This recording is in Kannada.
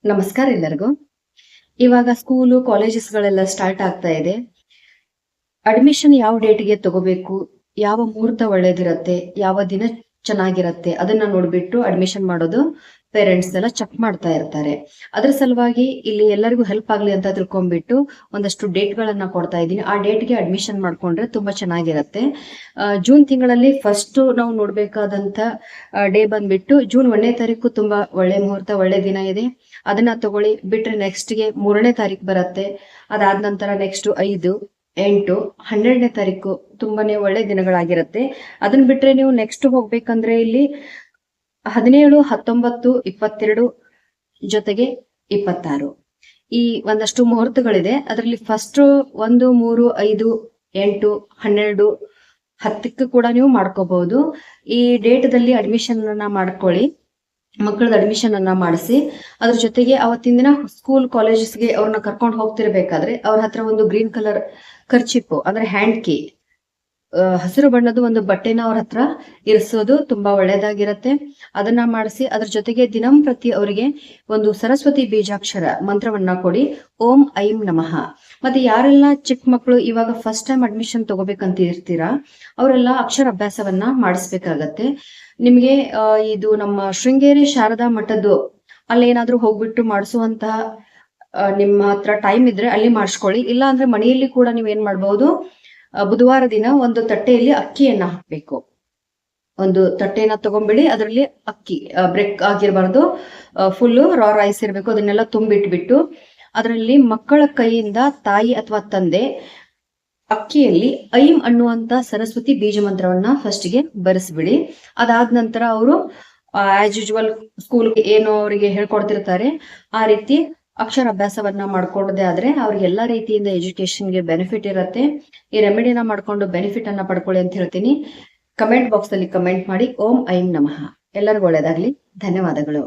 ನಮಸ್ಕಾರ ಎಲ್ಲರಿಗೂ. ಇವಾಗ ಸ್ಕೂಲು ಕಾಲೇಜಸ್ಗಳೆಲ್ಲ ಸ್ಟಾರ್ಟ್ ಆಗ್ತಾ ಇದೆ. ಅಡ್ಮಿಷನ್ ಯಾವ ಡೇಟ್ಗೆ ತಗೋಬೇಕು, ಯಾವ ಮುಹೂರ್ತ ಒಳ್ಳೇದಿರತ್ತೆ, ಯಾವ ದಿನ ಚೆನ್ನಾಗಿರತ್ತೆ ಅದನ್ನ ನೋಡ್ಬಿಟ್ಟು ಅಡ್ಮಿಷನ್ ಮಾಡೋದು ಪೇರೆಂಟ್ಸ್ ಎಲ್ಲ ಚೆಕ್ ಮಾಡ್ತಾ ಇರ್ತಾರೆ. ಅದ್ರ ಸಲುವಾಗಿ ಇಲ್ಲಿ ಎಲ್ಲರಿಗೂ ಹೆಲ್ಪ್ ಆಗ್ಲಿ ಅಂತ ತಿಳ್ಕೊಂಡ್ಬಿಟ್ಟು ಒಂದಷ್ಟು ಡೇಟ್ ಗಳನ್ನ ಕೊಡ್ತಾ ಇದ್ದೀನಿ. ಆ ಡೇಟ್ಗೆ ಅಡ್ಮಿಷನ್ ಮಾಡ್ಕೊಂಡ್ರೆ ತುಂಬಾ ಚೆನ್ನಾಗಿರತ್ತೆ. ಜೂನ್ ತಿಂಗಳಲ್ಲಿ ಫಸ್ಟ್ ನಾವು ನೋಡ್ಬೇಕಾದಂತ ಡೇ ಬಂದ್ಬಿಟ್ಟು ಜೂನ್ 1ನೇ ತಾರೀಕು ತುಂಬಾ ಒಳ್ಳೆ ಮುಹೂರ್ತ, ಒಳ್ಳೆ ದಿನ ಇದೆ. ಅದನ್ನ ತಗೊಳ್ಳಿ. ಬಿಟ್ರೆ ನೆಕ್ಸ್ಟ್ಗೆ 3ನೇ ತಾರೀಕು ಬರುತ್ತೆ. ಅದಾದ ನಂತರ ನೆಕ್ಸ್ಟ್ 5, 8, 12ನೇ ತಾರೀಕು ತುಂಬಾನೇ ಒಳ್ಳೆ ದಿನಗಳಾಗಿರುತ್ತೆ. ಅದನ್ನ ಬಿಟ್ರೆ ನೀವು ನೆಕ್ಸ್ಟ್ ಹೋಗ್ಬೇಕಂದ್ರೆ ಇಲ್ಲಿ 17, 19, 22 ಜೊತೆಗೆ 26 ಈ ಒಂದಷ್ಟು ಮುಹೂರ್ತಗಳಿದೆ. ಅದರಲ್ಲಿ ಫಸ್ಟ್ 1, 3, 5, 8, 12, 10ಕ್ಕೆ ಕೂಡ ನೀವು ಮಾಡ್ಕೋಬಹುದು. ಈ ಡೇಟ್ದಲ್ಲಿ ಅಡ್ಮಿಷನ್ ಅನ್ನ ಮಾಡ್ಕೊಳ್ಳಿ. ಮಕ್ಕಳದ ಅಡ್ಮಿಷನ್ ಅನ್ನ ಮಾಡಿಸಿ. ಅದ್ರ ಜೊತೆಗೆ ಅವತ್ತಿನ ದಿನ ಸ್ಕೂಲ್ ಕಾಲೇಜಸ್ಗೆ ಅವ್ರನ್ನ ಕರ್ಕೊಂಡು ಹೋಗ್ತಿರ್ಬೇಕಾದ್ರೆ ಅವ್ರ ಹತ್ರ ಒಂದು ಗ್ರೀನ್ ಕಲರ್ ಕರ್ಚಿಪ್ ಅಂದ್ರೆ ಹ್ಯಾಂಡ್ ಕೀ, ಹಸಿರು ಬಣ್ಣದ ಒಂದು ಬಟ್ಟೆನ ಅವ್ರ ಹತ್ರ ಇರಿಸೋದು ತುಂಬಾ ಒಳ್ಳೇದಾಗಿರತ್ತೆ. ಅದನ್ನ ಮಾಡಿಸಿ ಅದ್ರ ಜೊತೆಗೆ ದಿನಂಪ್ರತಿ ಅವರಿಗೆ ಒಂದು ಸರಸ್ವತಿ ಬೀಜಾಕ್ಷರ ಮಂತ್ರವನ್ನ ಕೊಡಿ. ಓಂ ಐಂ ನಮಃ. ಮತ್ತೆ ಯಾರೆಲ್ಲ ಚಿಕ್ಕ ಮಕ್ಕಳು ಇವಾಗ ಫಸ್ಟ್ ಟೈಮ್ ಅಡ್ಮಿಷನ್ ತಗೋಬೇಕಂತ ಇರ್ತೀರಾ ಅವರೆಲ್ಲ ಅಕ್ಷರ ಅಭ್ಯಾಸವನ್ನ ಮಾಡಿಸ್ಬೇಕಾಗತ್ತೆ. ನಿಮ್ಗೆ ಇದು ನಮ್ಮ ಶೃಂಗೇರಿ ಶಾರದಾ ಮಠದ್ದು ಅಲ್ಲೇನಾದ್ರೂ ಹೋಗ್ಬಿಟ್ಟು ಮಾಡಿಸುವಂತಹ ನಿಮ್ಮ ಹತ್ರ ಟೈಮ್ ಇದ್ರೆ ಅಲ್ಲಿ ಮಾಡಿಸ್ಕೊಳ್ಳಿ. ಇಲ್ಲ ಅಂದ್ರೆ ಮನೆಯಲ್ಲಿ ಕೂಡ ನೀವ್ ಏನ್ ಮಾಡ್ಬಹುದು, ಬುಧವಾರ ದಿನ ಒಂದು ತಟ್ಟೆಯಲ್ಲಿ ಅಕ್ಕಿಯನ್ನ ಹಾಕ್ಬೇಕು. ಒಂದು ತಟ್ಟೆನ ತಗೊಂಡ್ಬಿಡಿ, ಅದರಲ್ಲಿ ಅಕ್ಕಿ ಬ್ರೇಕ್ ಆಗಿರಬಾರ್ದು, ಫುಲ್ ರಾ ರೈಸ್ ಇರಬೇಕು. ಅದನ್ನೆಲ್ಲ ತುಂಬಿಟ್ಬಿಟ್ಟು ಅದರಲ್ಲಿ ಮಕ್ಕಳ ಕೈಯಿಂದ ತಾಯಿ ಅಥವಾ ತಂದೆ ಅಕ್ಕಿಯಲ್ಲಿ ಐಂ ಅನ್ನುವಂತ ಸರಸ್ವತಿ ಬೀಜ ಮಂತ್ರವನ್ನ ಫಸ್ಟ್ಗೆ ಬರೆಸ್ಬಿಡಿ. ಅದಾದ ನಂತರ ಅವರು ಆಸ್ ಯೂಶುವಲ್ ಸ್ಕೂಲ್ ಏನು ಅವರಿಗೆ ಹೇಳ್ಕೊಡ್ತಿರ್ತಾರೆ ಆ ರೀತಿ ಅಕ್ಷರ ಅಭ್ಯಾಸವನ್ನ ಮಾಡ್ಕೊಳ್ಳೋದೇ ಆದ್ರೆ ಅವ್ರಿಗೆ ಎಲ್ಲಾ ರೀತಿಯಿಂದ ಎಜುಕೇಶನ್ಗೆ ಬೆನಿಫಿಟ್ ಇರತ್ತೆ. ಈ ರೆಮಿಡಿನ ಮಾಡ್ಕೊಂಡು ಬೆನಿಫಿಟ್ ಅನ್ನ ಪಡ್ಕೊಳ್ಳಿ ಅಂತ ಹೇಳ್ತೀನಿ. ಕಮೆಂಟ್ ಬಾಕ್ಸ್ ಅಲ್ಲಿ ಕಮೆಂಟ್ ಮಾಡಿ. ಓಂ ಐಂ ನಮಃ. ಎಲ್ಲರಿಗೂ ಒಳ್ಳೇದಾಗ್ಲಿ. ಧನ್ಯವಾದಗಳು.